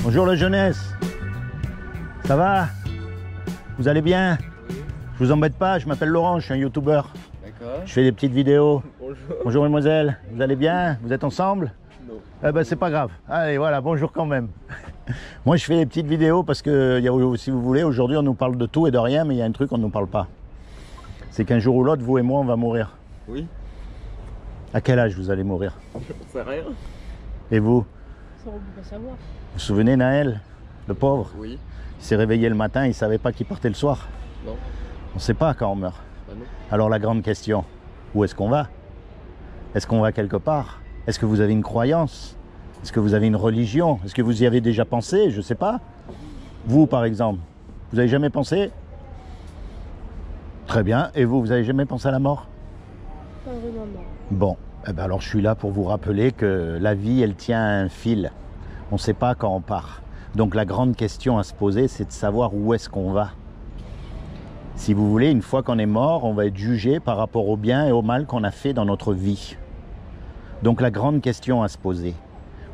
Bonjour la jeunesse. Ça va? Vous allez bien? Oui. Je vous embête pas, je m'appelle Laurent, je suis un youtubeur. D'accord. Je fais des petites vidéos. Bonjour. Bonjour mademoiselle, vous allez bien? Vous êtes ensemble? Non. Eh ben c'est pas grave. Allez voilà, bonjour quand même. Moi je fais des petites vidéos parce que, si vous voulez, aujourd'hui on nous parle de tout et de rien, mais il y a un truc qu'on ne nous parle pas. C'est qu'un jour ou l'autre, vous et moi, on va mourir. Oui. À quel âge vous allez mourir? C'est rien. Et vous? Ça, on peut pas savoir. Vous vous souvenez Naël, le pauvre? Oui. Il s'est réveillé le matin, il ne savait pas qu'il partait le soir. Non. On ne sait pas quand on meurt. Bah non. Alors la grande question, où est-ce qu'on va? Est-ce qu'on va quelque part? Est-ce que vous avez une croyance? Est-ce que vous avez une religion? Est-ce que vous y avez déjà pensé? Je ne sais pas. Vous par exemple, vous n'avez jamais pensé? Très bien. Et vous n'avez jamais pensé à la mort? Pas vraiment, non. Bon, eh ben alors je suis là pour vous rappeler que la vie, elle tient à un fil. On ne sait pas quand on part. Donc la grande question à se poser, c'est de savoir où est-ce qu'on va. Si vous voulez, une fois qu'on est mort, on va être jugé par rapport au bien et au mal qu'on a fait dans notre vie. Donc la grande question à se poser,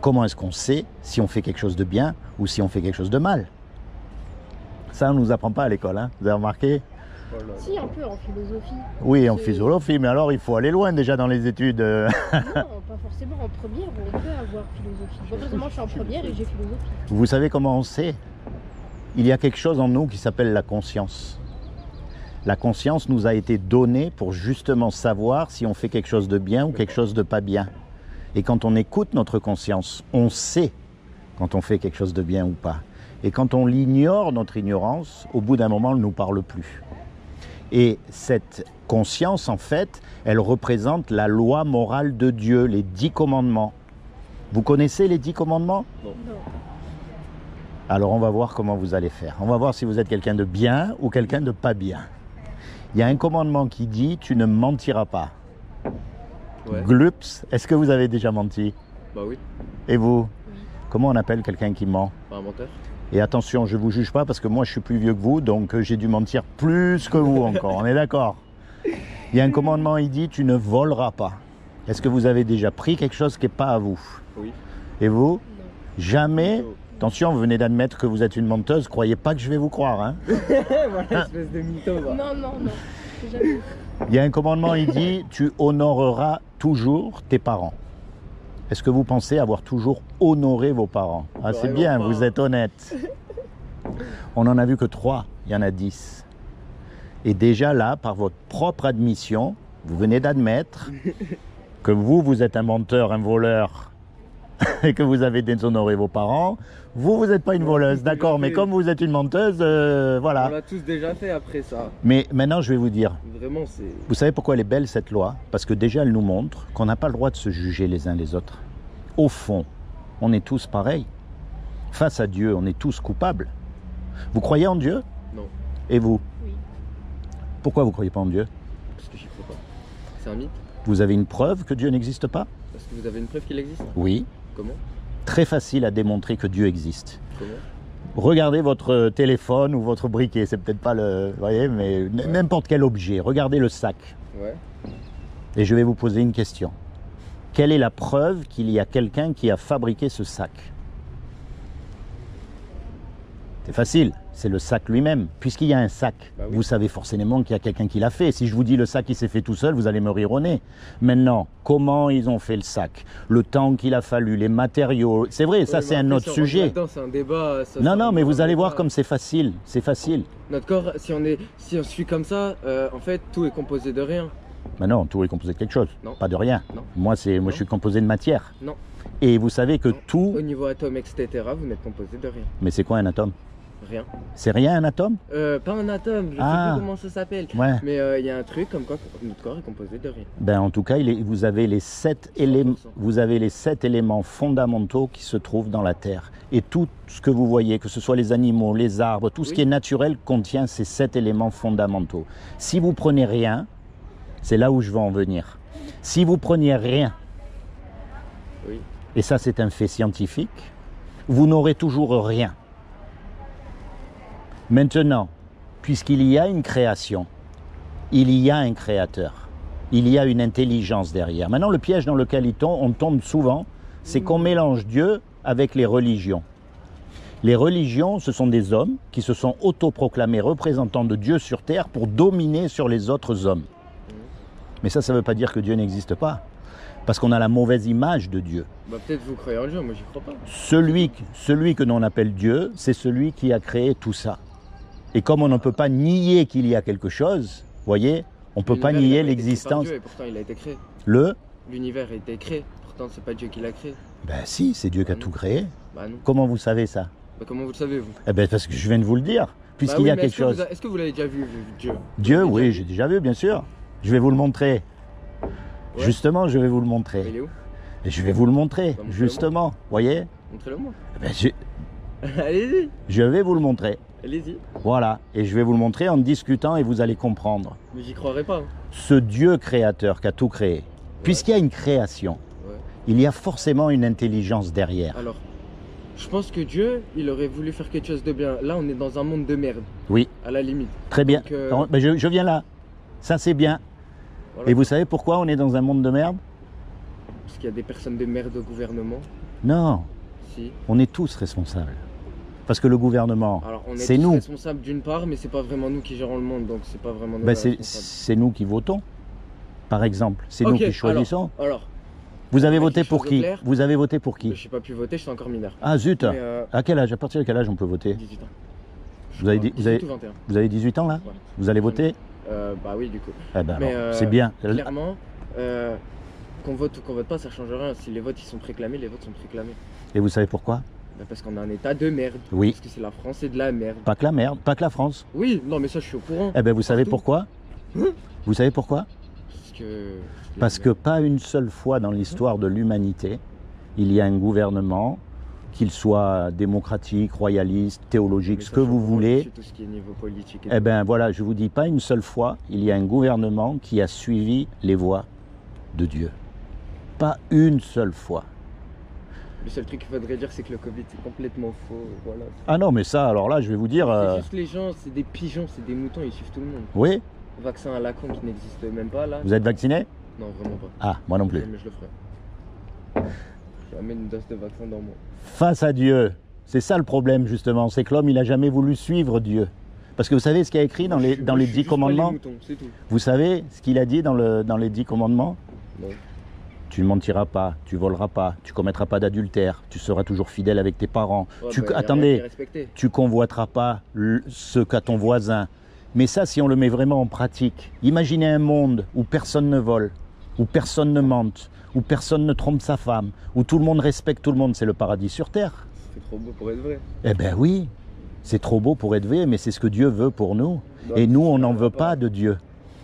comment est-ce qu'on sait si on fait quelque chose de bien ou si on fait quelque chose de mal? Ça, on ne nous apprend pas à l'école, hein. Vous avez remarqué? Voilà. Si, un peu en philosophie. Oui, en C'est- philosophie, mais alors il faut aller loin déjà dans les études. Non, pas forcément en première, on peut avoir philosophie. Moi, personnellement, je suis en première et j'ai philosophie. Vous savez comment on sait? Il y a quelque chose en nous qui s'appelle la conscience. La conscience nous a été donnée pour justement savoir si on fait quelque chose de bien ou quelque chose de pas bien. Et quand on écoute notre conscience, on sait quand on fait quelque chose de bien ou pas. Et quand on l'ignore, notre ignorance, au bout d'un moment, elle ne nous parle plus. Et cette conscience, en fait, elle représente la loi morale de Dieu, les 10 commandements. Vous connaissez les 10 commandements? Non. Alors on va voir comment vous allez faire. On va voir si vous êtes quelqu'un de bien ou quelqu'un de pas bien. Il y a un commandement qui dit « tu ne mentiras pas Ouais. ». Glups, est-ce que vous avez déjà menti? Bah oui. Et vous? Oui. Comment on appelle quelqu'un qui ment? Pas un menteur. Et attention, je ne vous juge pas parce que moi je suis plus vieux que vous, donc j'ai dû mentir plus que vous encore, on est d'accord? Il y a un commandement, il dit « tu ne voleras pas ». Est-ce que vous avez déjà pris quelque chose qui n'est pas à vous? Oui. Et vous? Non. Jamais? Mytho. Attention, vous venez d'admettre que vous êtes une menteuse, croyez pas que je vais vous croire, hein? Voilà, espèce de mytho, va. Non, non, non. Jamais. Il y a un commandement, il dit « tu honoreras toujours tes parents ». Est-ce que vous pensez avoir toujours honoré vos parents? Ah, c'est Vraiment bien, pas. vous êtes honnête. On n'en a vu que 3, il y en a 10. Et déjà là, par votre propre admission, vous venez d'admettre que vous êtes un menteur, un voleur, et que vous avez déshonoré vos parents. Vous n'êtes pas une voleuse, d'accord, mais comme vous êtes une menteuse, On voilà. l'a tous déjà fait après ça. Mais maintenant, je vais vous dire, Vraiment, c'est. vous savez pourquoi elle est belle cette loi? Parce que déjà elle nous montre qu'on n'a pas le droit de se juger les uns les autres. Au fond, on est tous pareils. Face à Dieu, on est tous coupables. Vous croyez en Dieu? Non. Et vous? Oui. Pourquoi vous ne croyez pas en Dieu? Parce que j'y crois pas. C'est un mythe. Vous avez une preuve que Dieu n'existe pas? Parce que vous avez une preuve qu'il existe. Oui. Comment? Très facile à démontrer que Dieu existe. Comment? Regardez votre téléphone ou votre briquet, c'est peut-être pas le... Vous voyez, mais n'importe quel objet. Regardez le sac. Ouais. Et je vais vous poser une question. Quelle est la preuve qu'il y a quelqu'un qui a fabriqué ce sac? C'est facile, c'est le sac lui-même. Puisqu'il y a un sac, Bah oui. vous savez forcément qu'il y a quelqu'un qui l'a fait. Si je vous dis le sac il s'est fait tout seul, vous allez me rire au nez. Maintenant, comment ils ont fait le sac? Le temps qu'il a fallu, les matériaux. C'est vrai, ça Ouais, c'est mais un après, autre si on rentre sujet. là-dedans, c'est un débat. Ça, Non, ça, non, mais on vous allez débat. voir comme c'est facile. C'est facile. Notre corps, si on suit comme ça, en fait, tout est composé de rien. Mais non, tout est composé de quelque chose, Non. pas de rien. Non. Moi, Non. je suis composé de matière. Non. Et vous savez que Non. tout... Au niveau atome, etc., vous n'êtes composé de rien. Mais c'est quoi un atome? Rien. C'est rien un atome? Pas un atome, je Ah. sais plus comment ça s'appelle. Ouais. Mais il y a un truc comme quoi notre corps est composé de rien. Ben, en tout cas, vous avez les 7 éléments, vous avez les 7 éléments fondamentaux qui se trouvent dans la Terre. Et tout ce que vous voyez, que ce soit les animaux, les arbres, tout ce Oui. qui est naturel contient ces 7 éléments fondamentaux. Si vous prenez rien, c'est là où je veux en venir. Si vous preniez rien, Oui. et ça c'est un fait scientifique, vous n'aurez toujours rien. Maintenant, puisqu'il y a une création, il y a un créateur, il y a une intelligence derrière. Maintenant, le piège dans lequel on tombe souvent, c'est qu'on mélange Dieu avec les religions. Les religions, ce sont des hommes qui se sont autoproclamés représentants de Dieu sur terre pour dominer sur les autres hommes. Mais ça ne veut pas dire que Dieu n'existe pas. Parce qu'on a la mauvaise image de Dieu. Bah peut-être vous croyez en Dieu, moi j'y crois pas. Celui que l'on appelle Dieu, c'est celui qui a créé tout ça. Et comme on ne peut pas nier qu'il y a quelque chose, vous voyez, on ne peut pas nier l'existence. Dieu et pourtant il a été créé. L'univers a été créé, pourtant c'est pas Dieu qui l'a créé. Ben si, c'est Dieu qui a tout créé. Bah non. Comment vous savez ça? Bah comment vous le savez vous? Eh ben parce que je viens de vous le dire, puisqu'il y a quelque chose. Est-ce que vous l'avez déjà vu, Dieu? Dieu, oui, j'ai déjà vu, bien sûr. Je vais vous le montrer. Ouais. Justement, je vais vous le montrer. Mais il est où? Et je vais vous le montrer, bah, justement. Vous voyez? Montrez-le moi. Eh ben, allez-y. Je vais vous le montrer. Allez-y. Voilà, et je vais vous le montrer en discutant et vous allez comprendre. Mais j'y croirais pas. Ce Dieu créateur qui a tout créé, puisqu'il y a une création, il y a forcément une intelligence derrière. Alors, je pense que Dieu, il aurait voulu faire quelque chose de bien. Là, on est dans un monde de merde. Oui. À la limite. Très bien. Donc, ben je viens là. Ça, c'est bien. Voilà. Et vous savez pourquoi on est dans un monde de merde? Parce qu'il y a des personnes de merde au gouvernement. Non. Si. On est tous responsables. Parce que le gouvernement, c'est nous. On est tous responsables d'une part, mais c'est pas vraiment nous qui gérons le monde, donc c'est pas vraiment nous. C'est nous qui votons, par exemple. C'est nous qui choisissons. Alors vous avez voté pour qui? Vous avez voté pour qui? Je n'ai pas pu voter, je suis encore mineur. Ah zut. À quel âge? À partir de quel âge on peut voter? 18 ans. Vous avez, 18 ou 21. Vous avez 18 ans là? Ouais. Vous allez voter? Bah oui, du coup. Eh ben, c'est bien. Clairement, qu'on vote ou qu'on vote pas, ça change rien. Si les votes ils sont réclamés, les votes sont réclamés. Et vous savez pourquoi? Bah parce qu'on a un état de merde. Oui. Parce que c'est la France et de la merde. Pas que la merde, pas que la France. Oui, non mais ça je suis au courant. Eh ben vous savez pourquoi? Vous savez pourquoi? Parce que pas une seule fois dans l'histoire de l'humanité, il y a un gouvernement, qu'il soit démocratique, royaliste, théologique, ce que vous voulez. Tout ce qui est niveau politique. Eh ben voilà, je vous dis pas une seule fois, il y a un gouvernement qui a suivi les voies de Dieu. Pas une seule fois. Le seul truc qu'il faudrait dire, c'est que le Covid c'est complètement faux. Voilà. Ah non, mais ça, alors là, je vais vous dire. C'est juste les gens, c'est des pigeons, c'est des moutons, ils suivent tout le monde. Oui. Vaccin à la con qui n'existe même pas là. Vous êtes vacciné? Non, vraiment pas. Ah, moi non plus. Mais je le ferai. Jamais une dose de vaccin dans moi. Face à Dieu, c'est ça le problème justement, c'est que l'homme il n'a jamais voulu suivre Dieu. Parce que vous savez ce qu'il y a écrit dans les 10 commandements? Vous savez ce qu'il a dit dans les 10 commandements? Non. Tu ne mentiras pas, tu voleras pas, tu commettras pas d'adultère, tu seras toujours fidèle avec tes parents. Attendez, tu convoiteras pas ce qu'a ton voisin. Mais ça, si on le met vraiment en pratique, imaginez un monde où personne ne vole, où personne ne mente, où personne ne trompe sa femme, où tout le monde respecte tout le monde, c'est le paradis sur terre. C'est trop beau pour être vrai. Eh bien oui, c'est trop beau pour être vrai, mais c'est ce que Dieu veut pour nous. Et nous, on n'en veut pas de Dieu.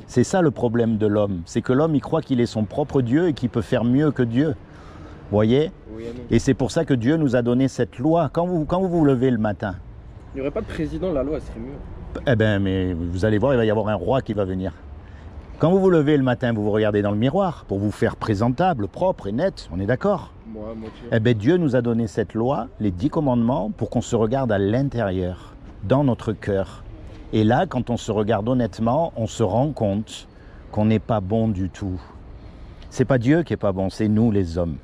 C'est ça le problème de l'homme, c'est que l'homme, il croit qu'il est son propre Dieu et qu'il peut faire mieux que Dieu. Vous voyez? Oui et c'est pour ça que Dieu nous a donné cette loi. Quand vous vous levez le matin... Il n'y aurait pas de président, la loi serait mieux. Eh bien, mais vous allez voir, il va y avoir un roi qui va venir. Quand vous vous levez le matin, vous vous regardez dans le miroir pour vous faire présentable, propre et net, on est d'accord? Moi, moitié. Eh bien, Dieu nous a donné cette loi, les 10 commandements, pour qu'on se regarde à l'intérieur, dans notre cœur. Et là, quand on se regarde honnêtement, on se rend compte qu'on n'est pas bon du tout. C'est pas Dieu qui est pas bon, c'est nous les hommes.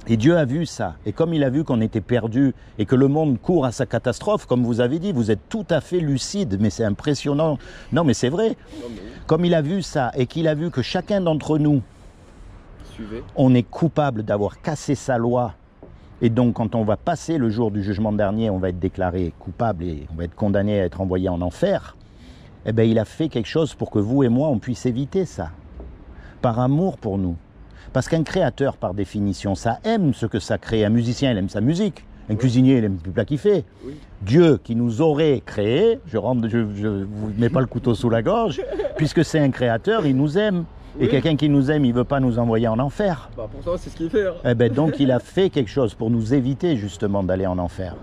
Et Dieu a vu ça. Et comme il a vu qu'on était perdus et que le monde court à sa catastrophe, comme vous avez dit, vous êtes tout à fait lucide, mais c'est impressionnant. Non, mais c'est vrai. Comme il a vu ça et qu'il a vu que chacun d'entre nous, on est coupable d'avoir cassé sa loi. Et donc, quand on va passer le jour du jugement dernier, on va être déclaré coupable et on va être condamné à être envoyé en enfer. Eh bien, il a fait quelque chose pour que vous et moi, on puisse éviter ça. Par amour pour nous. Parce qu'un créateur, par définition, ça aime ce que ça crée. Un musicien, il aime sa musique. Un cuisinier, il aime le plat qu'il fait. Oui. Dieu, qui nous aurait créés, je ne vous mets pas le couteau sous la gorge, puisque c'est un créateur, il nous aime. Et quelqu'un qui nous aime, il ne veut pas nous envoyer en enfer. Bah pourtant, c'est ce qu'il fait. Hein. Eh ben, donc, il a fait quelque chose pour nous éviter, justement, d'aller en enfer.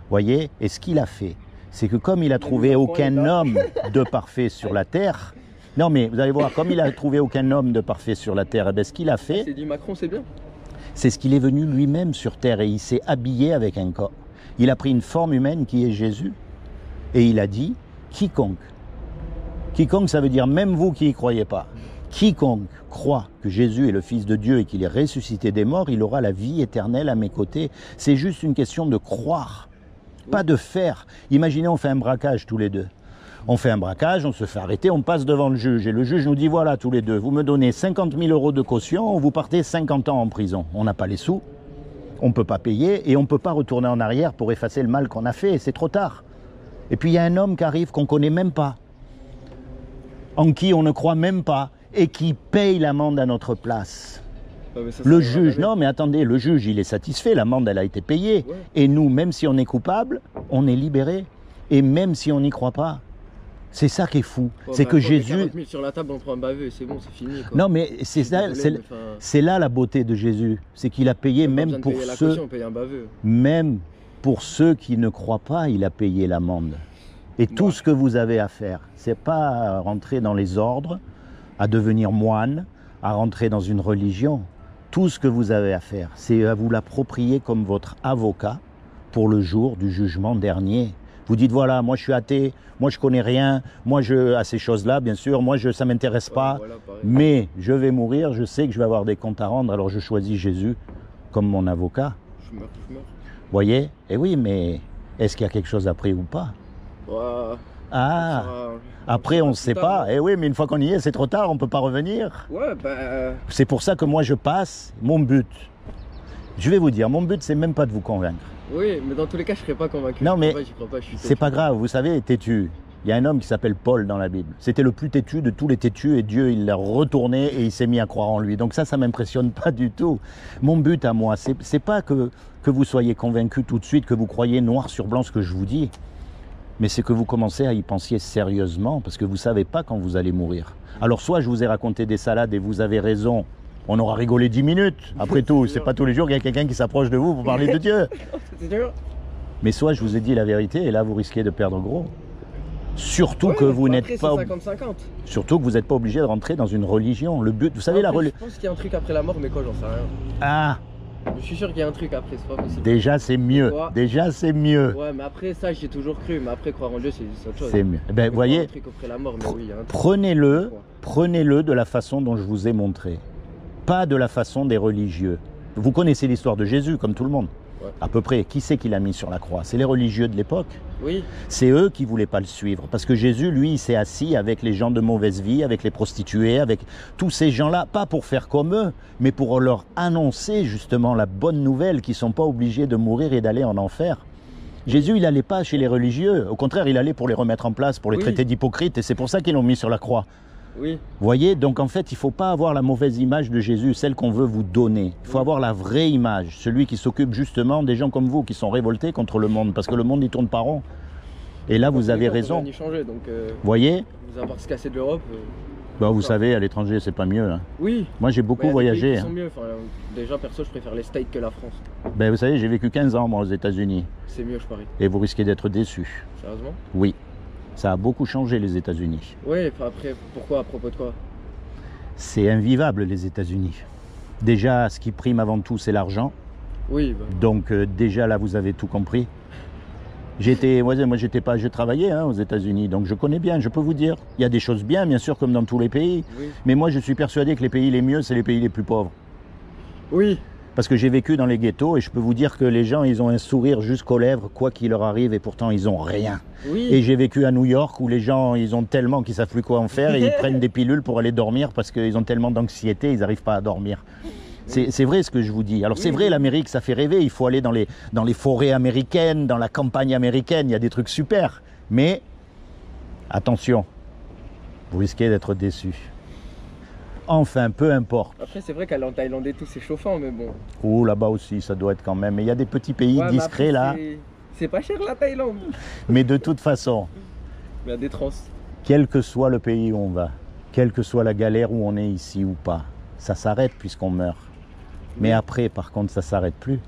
Voyez? Et ce qu'il a fait, c'est que comme il a trouvé aucun homme de parfait sur la terre... Non, mais vous allez voir, comme il a trouvé aucun homme de parfait sur la terre, eh bien, ce qu'il a fait... C'est dit Macron, c'est bien. C'est ce qu'il est venu lui-même sur terre et il s'est habillé avec un corps. Il a pris une forme humaine qui est Jésus et il a dit quiconque. Quiconque, ça veut dire même vous qui n'y croyez pas. Quiconque croit que Jésus est le Fils de Dieu et qu'il est ressuscité des morts, il aura la vie éternelle à mes côtés. C'est juste une question de croire. Pas de faire. Imaginez, on fait un braquage tous les deux. On fait un braquage, on se fait arrêter, on passe devant le juge. Et le juge nous dit, voilà, tous les deux, vous me donnez 50 000 € de caution, vous partez 50 ans en prison. On n'a pas les sous, on ne peut pas payer et on ne peut pas retourner en arrière pour effacer le mal qu'on a fait. C'est trop tard. Et puis il y a un homme qui arrive qu'on ne connaît même pas, en qui on ne croit même pas et qui paye l'amende à notre place. Ouais, mais ça, Le ça juge, jamais. non mais attendez, le juge il est satisfait, l'amende elle a été payée. Ouais. Et nous, même si on est coupable, on est libéré. Et même si on n'y croit pas. C'est ça qui est fou. Ouais, C'est bah, que quand on met Jésus... 40 000 sur la table, on prend un baveux et c'est bon, c'est fini. Quoi. Non mais c'est Je suis ça, désolé, mais enfin, c'est là la beauté de Jésus. C'est qu'il a payé pas même besoin de pour payer la ceux... caution, on paye un baveux. Même pour ceux qui ne croient pas, il a payé l'amende. Et tout Ouais. ce que vous avez à faire, c'est pas rentrer dans les ordres, à devenir moine, à rentrer dans une religion. Tout ce que vous avez à faire, c'est à vous l'approprier comme votre avocat pour le jour du jugement dernier. Vous dites voilà, moi je suis athée, moi je connais rien, moi je à ces choses-là, bien sûr, moi ça m'intéresse Ouais, pas, voilà, pareil. mais je vais mourir, je sais que je vais avoir des comptes à rendre, alors je choisis Jésus comme mon avocat. Je meurs, je meurs. Voyez? Eh oui, mais est-ce qu'il y a quelque chose après ou pas? Ouais, Ah, ça sera- après on ne plus sait tard. pas. Eh oui, mais une fois qu'on y est, c'est trop tard, on ne peut pas revenir. Ouais, bah. C'est pour ça que moi je passe, mon but. Je vais vous dire, mon but c'est même pas de vous convaincre. Oui, mais dans tous les cas, je serais pas convaincu. Non, Je mais crois pas, j'y crois pas, je suis C'est têtu. pas grave, vous savez, têtu. Il y a un homme qui s'appelle Paul dans la Bible. C'était le plus têtu de tous les têtus et Dieu, il l'a retourné et il s'est mis à croire en lui. Donc ça m'impressionne pas du tout. Mon but à moi, c'est pas que vous soyez convaincu tout de suite, que vous croyez noir sur blanc ce que je vous dis, mais c'est que vous commencez à y penser sérieusement parce que vous savez pas quand vous allez mourir. Alors soit je vous ai raconté des salades et vous avez raison, on aura rigolé 10 minutes. Après tout, c'est pas tous les jours qu'il y a quelqu'un qui s'approche de vous pour parler de Dieu. C'est dur. Mais soit je vous ai dit la vérité et là vous risquez de perdre gros. Surtout Ouais, que vous après, n'êtes c'est pas 50-50. surtout que vous n'êtes pas obligé de rentrer dans une religion. Le but, vous savez la Après, religion. Je pense qu'il y a un truc après la mort, mais quoi, j'en sais rien. Ah, Je suis sûr qu'il y a un truc après, c'est pas possible. déjà c'est mieux. Quoi Déjà c'est mieux. Ouais, mais après, ça, j'y ai toujours cru. Mais après, croire en Dieu, c'est autre chose. C'est mieux. Eh ben, Mais vous voyez, Un truc après la mort, mais oui, il y a un truc. prenez-le, Quoi. prenez-le de la façon dont je vous ai montré. Pas de la façon des religieux. Vous connaissez l'histoire de Jésus, comme tout le monde. Ouais. À peu près. Qui c'est qui l'a mis sur la croix? C'est les religieux de l'époque. Oui, C'est eux qui voulaient pas le suivre. Parce que Jésus, lui, il s'est assis avec les gens de mauvaise vie, avec les prostituées, avec tous ces gens-là, pas pour faire comme eux, mais pour leur annoncer justement la bonne nouvelle qu'ils sont pas obligés de mourir et d'aller en enfer. Jésus, il n'allait pas chez les religieux. Au contraire, il allait pour les remettre en place, pour les Oui. traiter d'hypocrites. Et c'est pour ça qu'ils l'ont mis sur la croix. oui. Vous voyez, donc en fait, il ne faut pas avoir la mauvaise image de Jésus, celle qu'on veut vous donner. Il faut Oui. avoir la vraie image, celui qui s'occupe justement des gens comme vous, qui sont révoltés contre le monde, parce que le monde, il tourne pas rond. Et là, vous avez raison. On Vous y changer, donc, voyez, vous avoir se casser de l'Europe. bah, vous ça. savez, à l'étranger, c'est pas mieux. Hein. Oui. Moi, j'ai Mais beaucoup il y a des voyagé. pays qui Hein. sont mieux. Enfin, déjà, perso, je préfère les States que la France. Ben, vous savez, j'ai vécu 15 ans, moi, aux États-Unis. C'est mieux, je parie. Et vous risquez d'être déçus. Sérieusement? Oui. Ça a beaucoup changé, les États-Unis. Oui, après, pourquoi? À propos de quoi? C'est invivable, les États-Unis. Déjà, ce qui prime avant tout, c'est l'argent. Oui, bah, Donc déjà là, vous avez tout compris. Je travaillais aux États-Unis, donc je connais bien, je peux vous dire. Il y a des choses bien, bien sûr, comme dans tous les pays. oui. Mais moi, je suis persuadé que les pays les mieux, c'est les pays les plus pauvres. Oui, Parce que j'ai vécu dans les ghettos et je peux vous dire que les gens, ils ont un sourire jusqu'aux lèvres, quoi qu'il leur arrive, et pourtant, ils ont rien. oui. Et j'ai vécu à New York où les gens, ils ont tellement qu'ils savent plus quoi en faire et ils prennent des pilules pour aller dormir parce qu'ils ont tellement d'anxiété, ils n'arrivent pas à dormir. C'est vrai ce que je vous dis. Alors c'est Oui, vrai, oui. l'Amérique, ça fait rêver. Il faut aller dans les forêts américaines, dans la campagne américaine. Il y a des trucs super. Mais attention, vous risquez d'être déçus. Enfin, peu importe. Après, c'est vrai qu'aller en Thaïlande et tout, c'est chauffant, mais bon. Oh, là-bas aussi, ça doit être quand même. Mais il y a des petits pays Ouais, mais discrets après, là. C'est pas cher la Thaïlande. Mais de toute façon, Mais il y a des trans. quel que soit le pays où on va, quelle que soit la galère où on est ici ou pas, ça s'arrête puisqu'on meurt. Mais après, par contre, ça ne s'arrête plus.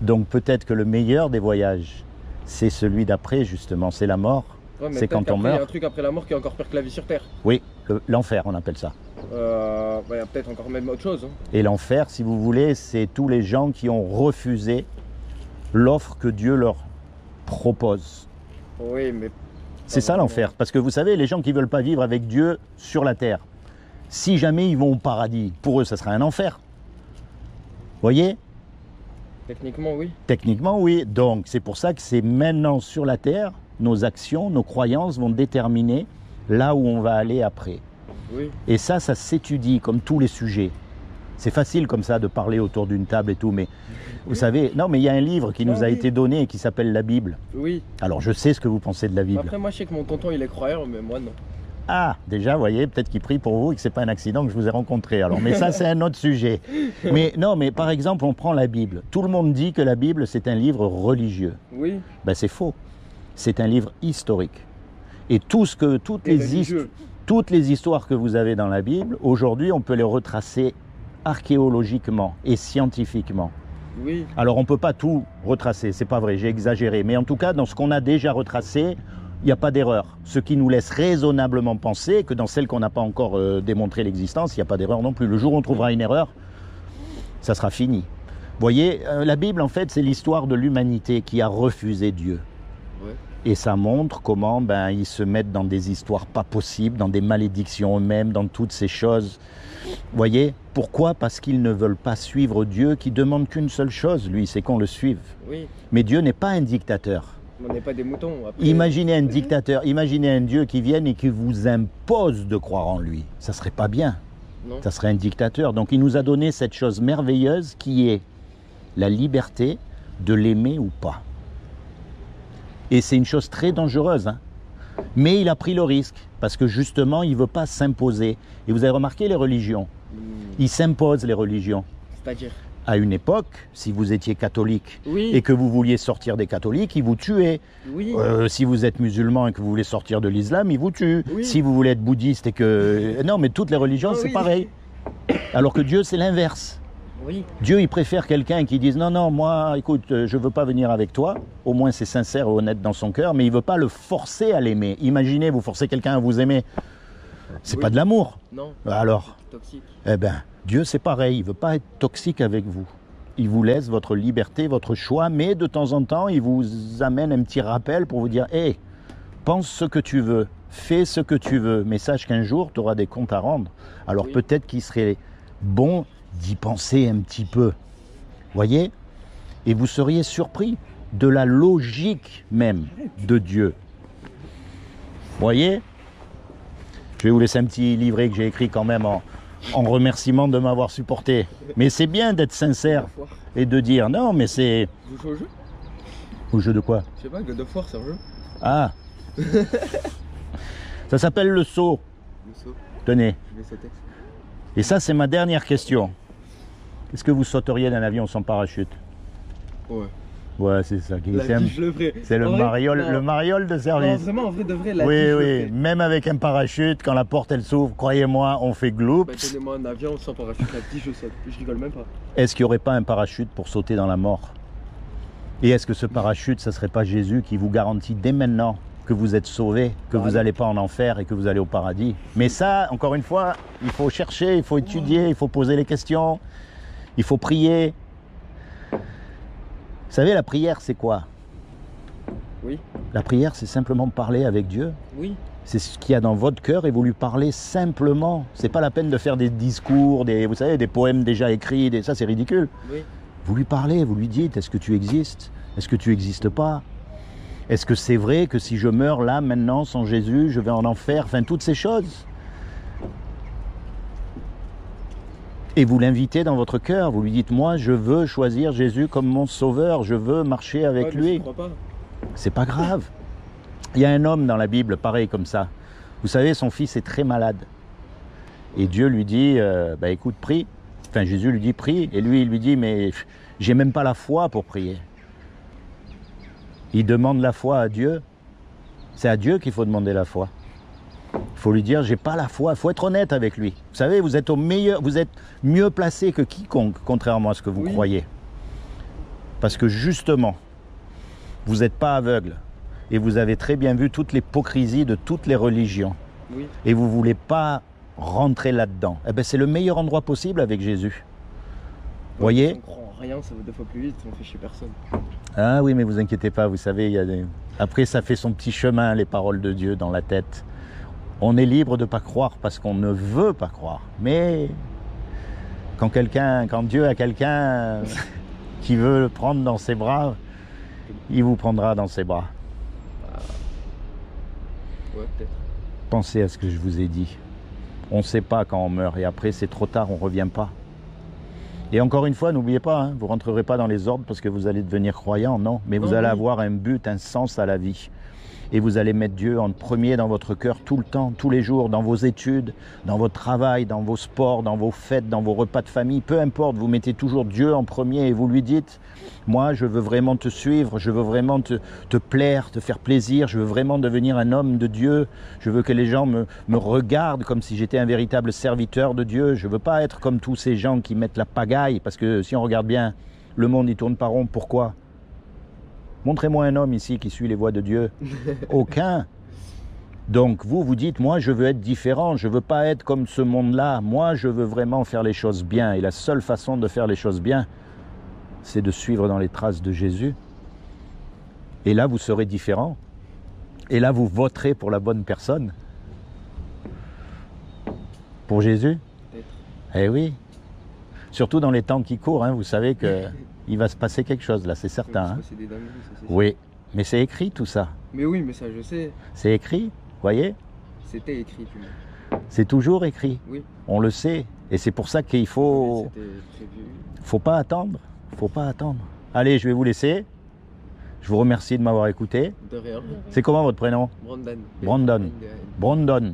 Donc peut-être que le meilleur des voyages, c'est celui d'après, justement, c'est la mort. Ouais, mais C'est peut-être quand on qu'après, il y a un meurt. truc après la mort qui est encore pire que la vie sur Terre. Oui, l'enfer, on appelle ça. Bah, il y a peut-être encore même autre chose. Hein. Et l'enfer, si vous voulez, c'est tous les gens qui ont refusé l'offre que Dieu leur propose. Oui, mais. C'est ça vraiment. l'enfer. Parce que vous savez, les gens qui ne veulent pas vivre avec Dieu sur la terre, si jamais ils vont au paradis, pour eux, ça sera un enfer. Voyez? Techniquement, oui. Techniquement, oui. Donc, c'est pour ça que c'est maintenant sur la Terre, nos actions, nos croyances vont déterminer là où on va aller après. Oui. Et ça s'étudie comme tous les sujets. C'est facile comme ça de parler autour d'une table et tout, mais vous savez, non, mais il y a un livre qui nous a été donné qui s'appelle la Bible. Oui. Alors, je sais ce que vous pensez de la Bible. Après, moi, je sais que mon tonton, il est croyant, mais moi, non. Ah, déjà, vous voyez, peut-être qu'il prie pour vous et que ce n'est pas un accident que je vous ai rencontré. Alors, mais ça, c'est un autre sujet. Mais non, mais par exemple, on prend la Bible. Tout le monde dit que la Bible, c'est un livre religieux. Oui. Ben, c'est faux. C'est un livre historique. Et toutes les histoires que vous avez dans la Bible, aujourd'hui, on peut les retracer archéologiquement et scientifiquement. Oui. Alors, on ne peut pas tout retracer, c'est pas vrai, j'ai exagéré. Mais en tout cas, dans ce qu'on a déjà retracé, il n'y a pas d'erreur. Ce qui nous laisse raisonnablement penser que dans celle qu'on n'a pas encore démontré l'existence, il n'y a pas d'erreur non plus. Le jour où on trouvera une erreur, ça sera fini. Vous voyez, la Bible, en fait, c'est l'histoire de l'humanité qui a refusé Dieu. Ouais. Et ça montre comment ils se mettent dans des histoires pas possibles, dans des malédictions eux-mêmes, dans toutes ces choses. Vous voyez, pourquoi? Parce qu'ils ne veulent pas suivre Dieu qui demande qu'une seule chose, lui, c'est qu'on le suive. Oui. Mais Dieu n'est pas un dictateur. On n'est pas des moutons. Après... Imaginez un dictateur, imaginez un Dieu qui vienne et qui vous impose de croire en lui. Ça serait pas bien. Non. Ça serait un dictateur. Donc il nous a donné cette chose merveilleuse qui est la liberté de l'aimer ou pas. Et c'est une chose très dangereuse. Mais il a pris le risque parce que justement il ne veut pas s'imposer. Et vous avez remarqué les religions. Il s'impose les religions. C'est-à-dire? À une époque, si vous étiez catholique Oui. et que vous vouliez sortir des catholiques, ils vous tuaient. Oui. Si vous êtes musulman et que vous voulez sortir de l'islam, ils vous tuent. Oui. Si vous voulez être bouddhiste et que... Non, mais toutes les religions, c'est oui. pareil. Alors que Dieu, c'est l'inverse. Oui. Dieu, il préfère quelqu'un qui dise « Non, non, moi, écoute, je ne veux pas venir avec toi. » Au moins, c'est sincère et honnête dans son cœur, mais il ne veut pas le forcer à l'aimer. Imaginez, vous forcez quelqu'un à vous aimer. C'est Oui. pas de l'amour. Non. Alors, Toxique. eh bien, Dieu, c'est pareil. Il ne veut pas être toxique avec vous. Il vous laisse votre liberté, votre choix, mais de temps en temps, il vous amène un petit rappel pour vous dire « Hé, pense ce que tu veux, fais ce que tu veux, mais sache qu'un jour, tu auras des comptes à rendre. » Alors Oui. peut-être qu'il serait bon d'y penser un petit peu. Voyez? Et vous seriez surpris de la logique même de Dieu. Voyez? Je vais vous laisser un petit livret que j'ai écrit quand même en remerciement de m'avoir supporté. Mais c'est bien d'être sincère et de dire non, mais c'est... Vous jouez au jeu? Au jeu de quoi? Je sais pas, God of War, c'est un jeu. Ah. Ça s'appelle le saut. Le saut. Tenez. Je vais sauter. Et ça, c'est ma dernière question. Est-ce que vous sauteriez d'un avion sans parachute? Ouais. Ouais, c'est ça. La vie, je le ferai. C'est le En vrai, mariole, non. le mariole de Non, service. vraiment, en vrai de vrai, la vie, Oui, je le oui. ferai. Même avec un parachute, quand la porte elle s'ouvre, croyez-moi, on fait Bah, gloops. donnez-moi un avion sans parachute, la vie, je saute. Je rigole même pas. Est-ce qu'il n'y aurait pas un parachute pour sauter dans la mort? Et est-ce que ce parachute, ça ne serait pas Jésus qui vous garantit dès maintenant que vous êtes sauvé, que vous n'allez pas en enfer et que vous allez au paradis? Mais ça, encore une fois, il faut chercher, il faut étudier, il faut poser les questions, il faut prier. Vous savez, la prière, c'est quoi? Oui. La prière, c'est simplement parler avec Dieu. Oui. C'est ce qu'il y a dans votre cœur et vous lui parlez simplement. C'est pas la peine de faire des discours, vous savez, des poèmes déjà écrits, ça c'est ridicule. Oui. Vous lui parlez, vous lui dites, est-ce que tu existes? Est-ce que tu n'existes pas? Est-ce que c'est vrai que si je meurs là, maintenant, sans Jésus, je vais en enfer? Enfin, toutes ces choses. Et vous l'invitez dans votre cœur, vous lui dites, moi, je veux choisir Jésus comme mon sauveur, je veux marcher avec Ouais, mais lui. je crois pas. C'est pas grave. Il y a un homme dans la Bible, pareil comme ça. Vous savez, son fils est très malade. Et Dieu lui dit, écoute, prie. Enfin, Jésus lui dit, prie. Et lui, il lui dit, mais j'ai même pas la foi pour prier. Il demande la foi à Dieu. C'est à Dieu qu'il faut demander la foi. Il faut lui dire, j'ai pas la foi. Il faut être honnête avec lui. Vous savez, vous êtes mieux placé que quiconque, contrairement à ce que vous croyez. Parce que justement, vous n'êtes pas aveugle. Et vous avez très bien vu toute l'hypocrisie de toutes les religions. Oui. Et vous ne voulez pas rentrer là-dedans. Eh bien, c'est le meilleur endroit possible avec Jésus. Vous voyez? Si on croit en rien, ça va 2 fois plus vite, on fait chez personne. Ah oui, mais vous inquiétez pas, vous savez, après ça fait son petit chemin, les paroles de Dieu dans la tête. On est libre de ne pas croire parce qu'on ne veut pas croire. Mais quand Dieu a quelqu'un, qui veut le prendre dans ses bras, il vous prendra dans ses bras. Ouais, peut-être. Pensez à ce que je vous ai dit. On ne sait pas quand on meurt et après c'est trop tard, on ne revient pas. Et encore une fois, n'oubliez pas, hein, vous ne rentrerez pas dans les ordres parce que vous allez devenir croyant, non. Mais vous allez avoir un but, un sens à la vie. Et vous allez mettre Dieu en premier dans votre cœur tout le temps, tous les jours, dans vos études, dans votre travail, dans vos sports, dans vos fêtes, dans vos repas de famille. Peu importe, vous mettez toujours Dieu en premier et vous lui dites, moi je veux vraiment te suivre, je veux vraiment te plaire, te faire plaisir, je veux vraiment devenir un homme de Dieu. Je veux que les gens me regardent comme si j'étais un véritable serviteur de Dieu. Je ne veux pas être comme tous ces gens qui mettent la pagaille, parce que si on regarde bien, le monde il tourne pas rond. Pourquoi ? Montrez-moi un homme ici qui suit les voies de Dieu. Aucun. Donc vous, vous dites, moi je veux être différent, je ne veux pas être comme ce monde-là. Moi je veux vraiment faire les choses bien. Et la seule façon de faire les choses bien, c'est de suivre dans les traces de Jésus. Et là vous serez différent. Et là vous voterez pour la bonne personne. Pour Jésus ? Peut-être. Eh oui. Surtout dans les temps qui courent, hein, vous savez que... Il va se passer quelque chose là, c'est certain. Hein. C'est des dingueries, ça, c'est sûr. Oui, mais c'est écrit tout ça. Mais oui, mais ça je sais. C'est écrit, voyez ? C'était écrit, tu vois. C'est toujours écrit. Oui. On le sait. Et c'est pour ça qu'il faut... C'était prévu. Faut pas attendre. Faut pas attendre. Allez, je vais vous laisser. Je vous remercie de m'avoir écouté. De rien. C'est comment votre prénom ? Brandon. Brandon. Brandon. Brandon.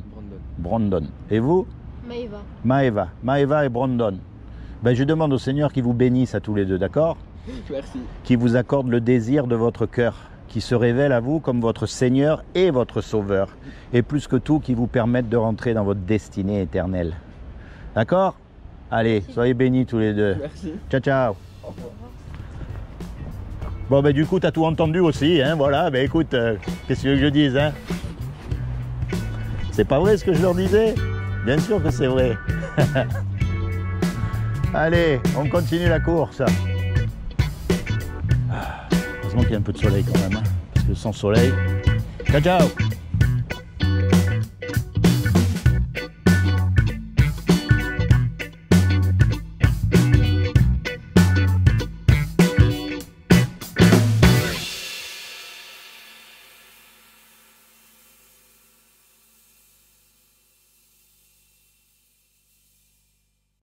Brandon. Et vous ? Maëva. Maëva. Maëva et Brandon. Ben, je demande au Seigneur qu'il vous bénisse à tous les deux, d'accord ? Merci. Qui vous accorde le désir de votre cœur, qui se révèle à vous comme votre Seigneur et votre Sauveur, et plus que tout, qui vous permette de rentrer dans votre destinée éternelle. D'accord ? Allez, soyez bénis tous les deux. Merci. Ciao, ciao. Au revoir. Bon, ben du coup, tu as tout entendu aussi, hein, voilà. Ben écoute, qu'est-ce que tu veux que je dise, hein ? C'est pas vrai ce que je leur disais ? Bien sûr que c'est vrai. Allez, on continue la course. Heureusement qu'il y a un peu de soleil quand même, hein, parce que sans soleil... Ciao, ciao.